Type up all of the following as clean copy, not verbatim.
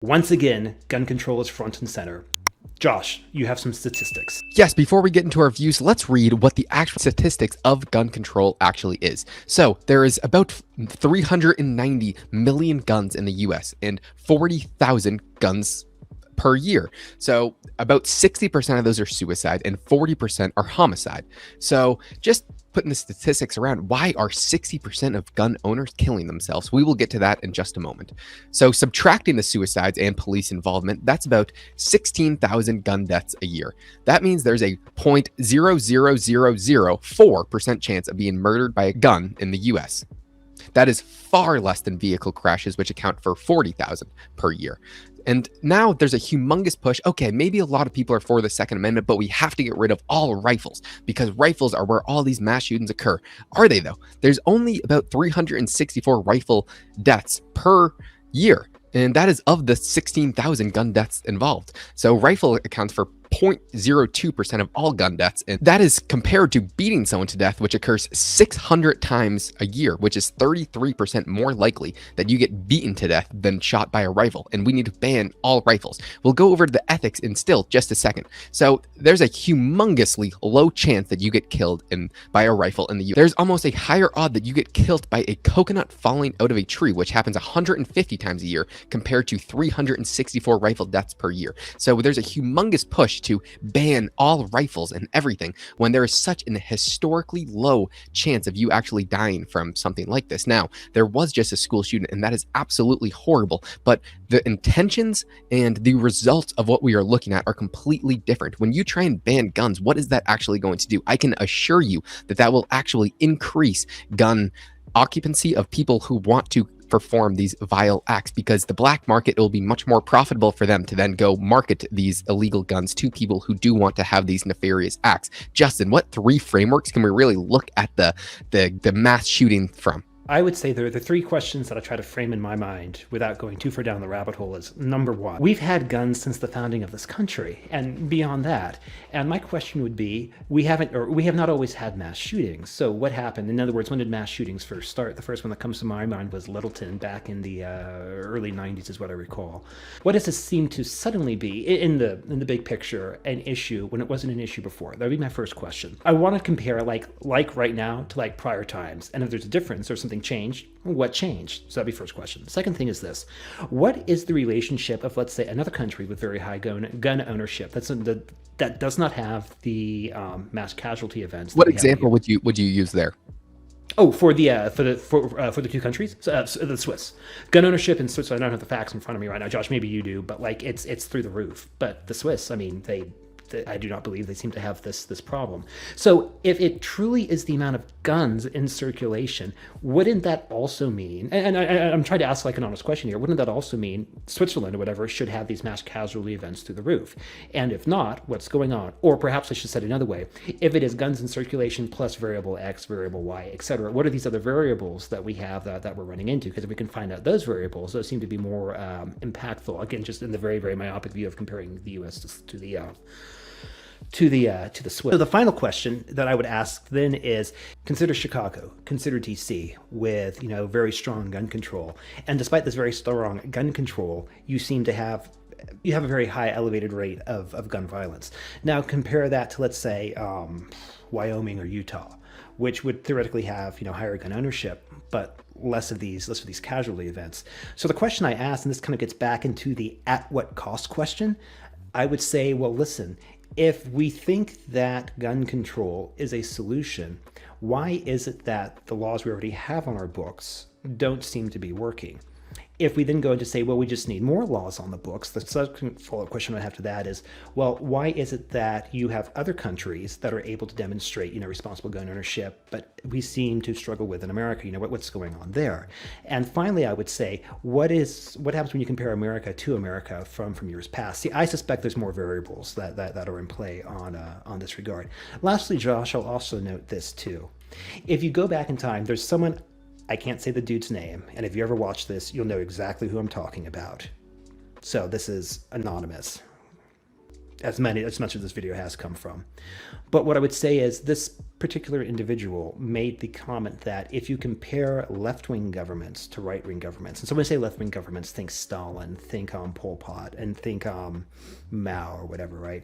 Once again, gun control is front and center. Josh, you have some statistics. Yes, before we get into our views, let's read what the actual statistics of gun control actually is. So, there is about 390 million guns in the US and 40,000 guns per year. So, about 60% of those are suicide and 40% are homicide. So, just putting the statistics around, why are 60% of gun owners killing themselves? We will get to that in just a moment. So, subtracting the suicides and police involvement, that's about 16,000 gun deaths a year. That means there's a 0.00004% chance of being murdered by a gun in the US. That is far less than vehicle crashes, which account for 40,000 per year. And now there's a humongous push. Okay, maybe a lot of people are for the Second Amendment, but we have to get rid of all rifles because rifles are where all these mass shootings occur. Are they, though? There's only about 364 rifle deaths per year. And that is of the 16,000 gun deaths involved. So rifle accounts for 0.02% of all gun deaths. And that is compared to beating someone to death, which occurs 600 times a year, which is 33% more likely that you get beaten to death than shot by a rifle. And we need to ban all rifles. We'll go over the ethics in still just a second. So there's a humongously low chance that you get killed by a rifle in the US. There's almost a higher odd that you get killed by a coconut falling out of a tree, which happens 150 times a year compared to 364 rifle deaths per year. So there's a humongous push to ban all rifles and everything when there is such an historically low chance of you actually dying from something like this. Now, there was just a school shooting, and that is absolutely horrible, but the intentions and the results of what we are looking at are completely different. When you try and ban guns, what is that actually going to do? I can assure you that that will actually increase gun occupancy of people who want to perform these vile acts, because the black market, it will be much more profitable for them to then go market these illegal guns to people who do want to have these nefarious acts. Justin, what three frameworks can we really look at the mass shooting from? I would say the three questions that I try to frame in my mind without going too far down the rabbit hole is, number one, we've had guns since the founding of this country and beyond that. And my question would be, we have not always had mass shootings. So what happened? In other words, when did mass shootings first start? The first one that comes to my mind was Littleton back in the early 90s is what I recall. What does this seem to suddenly be in the big picture an issue when it wasn't an issue before? That would be my first question. I want to compare like right now to like prior times. And if there's a difference or something changed, what changed? So that'd be first question. The second thing is this: what is the relationship of, let's say, another country with very high gun ownership that does not have the mass casualty events? What example would you use there? Oh, for the two countries, so the Swiss gun ownership in Switzerland. I don't have the facts in front of me right now, Josh. Maybe you do, but like it's through the roof. But the Swiss, I mean, I do not believe they seem to have this problem. So if it truly is the amount of guns in circulation, wouldn't that also mean, and I'm trying to ask like an honest question here, wouldn't that also mean Switzerland or whatever should have these mass casualty events through the roof? And if not, what's going on? Or perhaps I should say it another way. If it is guns in circulation plus variable X, variable Y, etc., what are these other variables that we have that we're running into? Because if we can find out those variables, those seem to be more impactful. Again, just in the very, very myopic view of comparing the U.S. to the Swiss. So the final question that I would ask then is, consider Chicago, consider DC with, very strong gun control. And despite this very strong gun control, you have a very high elevated rate of gun violence. Now compare that to, let's say, Wyoming or Utah, which would theoretically have, higher gun ownership, but less of these casualty events. So the question I asked, and this kind of gets back into the at what cost question, I would say, well, listen, if we think that gun control is a solution, why is it that the laws we already have on our books don't seem to be working? If we then go into say, well, we just need more laws on the books, the second follow-up question I have to that is, well, why is it that you have other countries that are able to demonstrate, responsible gun ownership, but we seem to struggle with in America? What's going on there? And finally, I would say, what happens when you compare America to America from years past? See, I suspect there's more variables that are in play on this regard. Lastly, Josh, I'll also note this too. If you go back in time, there's someone, I can't say the dude's name, and if you ever watch this, you'll know exactly who I'm talking about. So this is anonymous. as much of this video has come from. But what I would say is this particular individual made the comment that if you compare left-wing governments to right-wing governments, and so when I say left-wing governments, think Stalin, think Pol Pot, and think Mao or whatever, right?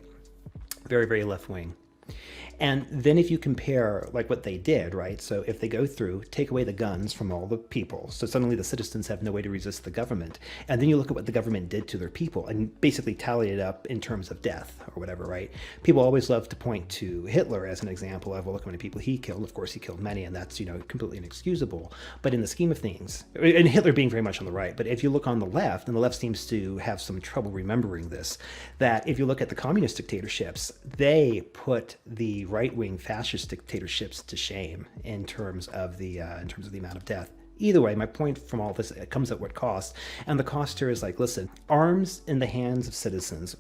Very, very left-wing. And then if you compare like what they did, right? So if they go through, take away the guns from all the people, so suddenly the citizens have no way to resist the government. And then you look at what the government did to their people and basically tally it up in terms of death or whatever, right? People always love to point to Hitler as an example of, well, look how many people he killed. Of course, he killed many, and that's, completely inexcusable. But in the scheme of things, and Hitler being very much on the right, but if you look on the left, and the left seems to have some trouble remembering this, that if you look at the communist dictatorships, they put the right-wing fascist dictatorships to shame in terms of the amount of death. Either way, my point from all this, it comes at what cost, and the cost here is like, listen, arms in the hands of citizens.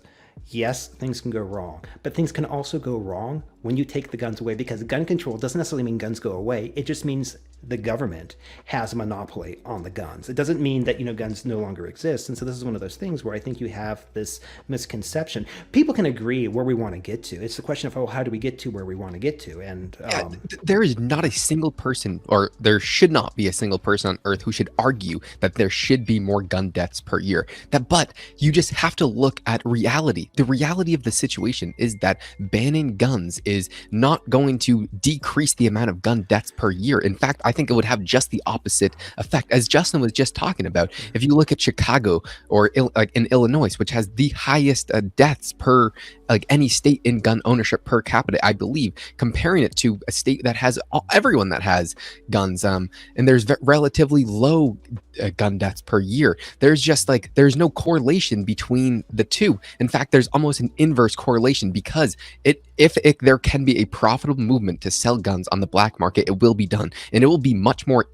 Yes, things can go wrong, but things can also go wrong when you take the guns away, because gun control doesn't necessarily mean guns go away. It just means the government has a monopoly on the guns. It doesn't mean that, guns no longer exist. And so this is one of those things where I think you have this misconception. People can agree where we want to get to. It's the question of, how do we get to where we want to get to? And there is not a single person, or there should not be a single person on earth who should argue that there should be more gun deaths per year. But you just have to look at reality. The reality of the situation is that banning guns is not going to decrease the amount of gun deaths per year. In fact, I think it would have just the opposite effect. As Justin was just talking about, if you look at Chicago or like in Illinois, which has the highest deaths per like any state in gun ownership per capita, I believe, comparing it to a state that has everyone that has guns, and there's relatively low gun deaths per year. There's no correlation between the two. In fact, there's almost an inverse correlation, because if there can be a profitable movement to sell guns on the black market, it will be done, and it will be much more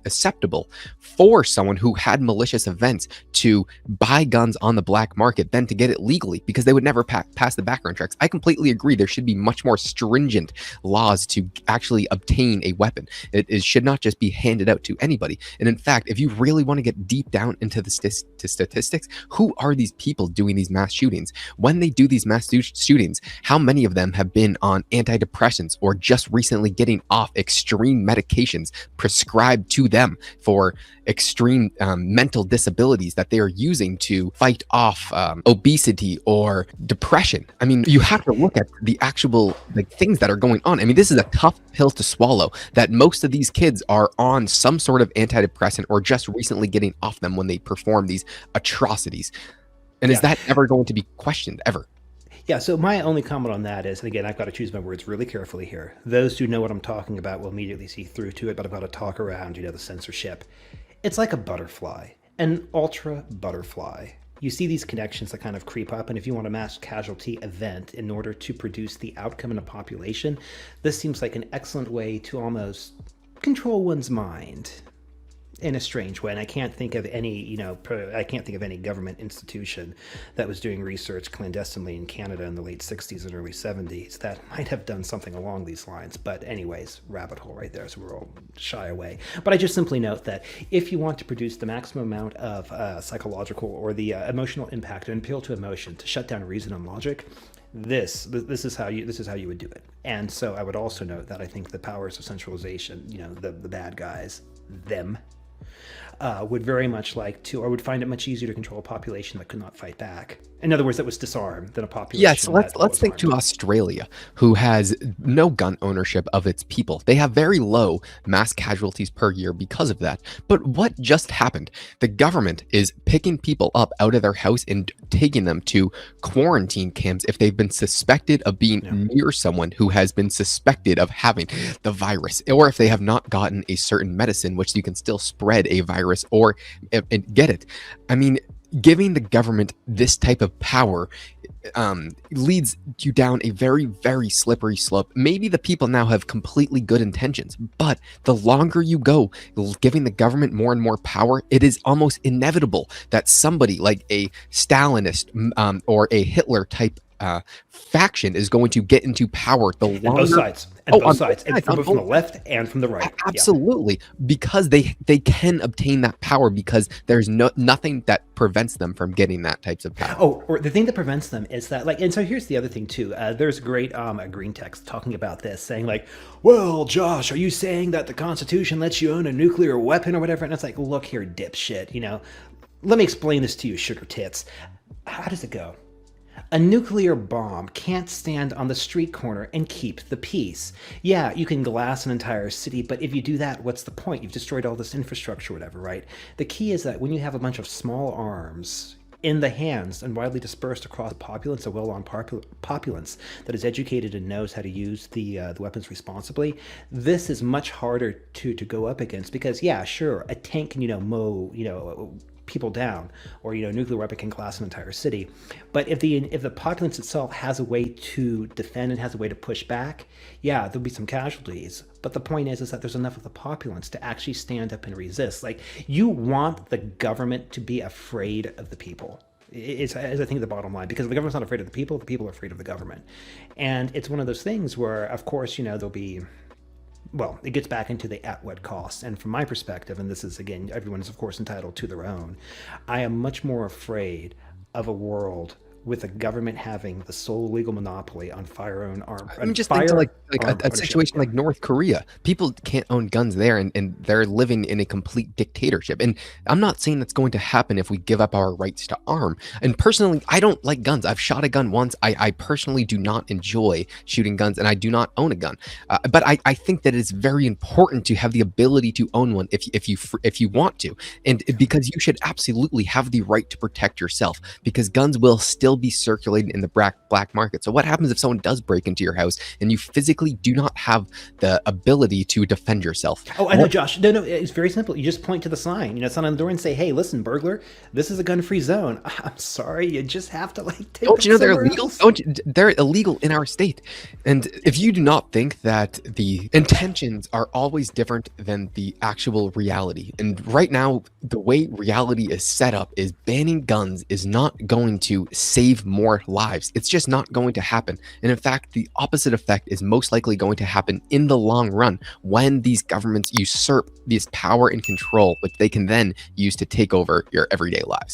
acceptable for someone who had malicious events to buy guns on the black market than to get it legally, because they would never pass the background checks. I completely agree. There should be much more stringent laws to actually obtain a weapon. It should not just be handed out to anybody. And in fact, if you really want to get deep down into the statistics, who are these people doing these mass shootings? When they do these mass shootings, how many of them have been on antidepressants or just recently getting off extreme medications prescribed to them for extreme mental disabilities that they are using to fight off obesity or depression? I mean, you have to look at the actual things that are going on. I mean, this is a tough pill to swallow, that most of these kids are on some sort of antidepressant or just recently getting off them when they perform these atrocities. And is that ever going to be questioned, ever? Yeah, so my only comment on that is, and again, I've got to choose my words really carefully here. Those who know what I'm talking about will immediately see through to it, but I've got to talk around, the censorship. It's like a butterfly, an ultra butterfly. You see these connections that kind of creep up, and if you want a mass casualty event in order to produce the outcome in a population, this seems like an excellent way to almost control one's mind in a strange way. And I can't think of any, government institution that was doing research clandestinely in Canada in the late 60s and early 70s that might have done something along these lines. But anyways, rabbit hole right there, so we're all shy away. But I just simply note that if you want to produce the maximum amount of psychological or the emotional impact and appeal to emotion to shut down reason and logic, this is how you would do it. And so I would also note that I think the powers of centralization, the bad guys, them, would very much like to, or would find it much easier to control a population that could not fight back. In other words, that was disarmed than a population. Yes, let's think to Australia, who has no gun ownership of its people. They have very low mass casualties per year because of that. But what just happened? The government is picking people up out of their house and taking them to quarantine camps if they've been suspected of being near someone who has been suspected of having the virus, or if they have not gotten a certain medicine, which you can still spread a virus or get it. I mean, giving the government this type of power leads you down a very, very slippery slope. Maybe the people now have completely good intentions, but the longer you go giving the government more and more power, it is almost inevitable that somebody like a Stalinist or a Hitler type faction is going to get into power the And both longer. sides. And Oh, both on sides. And sides, from on both from the both left and from the right. Yeah. absolutely, because they can obtain that power because there's nothing that prevents them from getting that types of power. Oh, or the thing that prevents them is that, like, and so here's the other thing too. There's a great green text talking about this, saying like, "Well, Josh, are you saying that the Constitution lets you own a nuclear weapon or whatever?" And it's like, look here, dipshit. Let me explain this to you, sugar tits. How does it go? A nuclear bomb can't stand on the street corner and keep the peace. Yeah, you can glass an entire city, but if you do that, what's the point? You've destroyed all this infrastructure, whatever, right? The key is that when you have a bunch of small arms in the hands and widely dispersed across populace, a well-armed populace that is educated and knows how to use the weapons responsibly, this is much harder to go up against because, yeah, sure, a tank can, mow, people down, or a nuclear weapon can glass an entire city. But if the populace itself has a way to defend and has a way to push back, yeah, there'll be some casualties. But the point is that there's enough of the populace to actually stand up and resist. Like, you want the government to be afraid of the people. It's, I think, the bottom line, because if the government's not afraid of the people are afraid of the government. And it's one of those things where, of course, there'll be, well, it gets back into the at what cost. And from my perspective, and this is, again, everyone is, of course, entitled to their own, I am much more afraid of a world with the government having the sole legal monopoly on firearm arm. I mean, just think to like a situation like North Korea. People can't own guns there, and they're living in a complete dictatorship. And I'm not saying that's going to happen if we give up our rights to arm. And personally, I don't like guns. I've shot a gun once. I personally do not enjoy shooting guns, and I do not own a gun. But I think that it's very important to have the ability to own one if you want to, and because you should absolutely have the right to protect yourself, because guns will still be circulating in the black market. So what happens if someone does break into your house and you physically do not have the ability to defend yourself? Oh, I know, Josh. No, it's very simple. You just point to the sign, sign on the door and say, "Hey, listen, burglar, this is a gun-free zone." I'm sorry, you just have to take. Don't you know they're illegal? They're illegal in our state. And if you do not think that the intentions are always different than the actual reality, and right now the way reality is set up is banning guns is not going to save more lives. It's just not going to happen. And in fact, the opposite effect is most likely going to happen in the long run when these governments usurp this power and control, which they can then use to take over your everyday lives.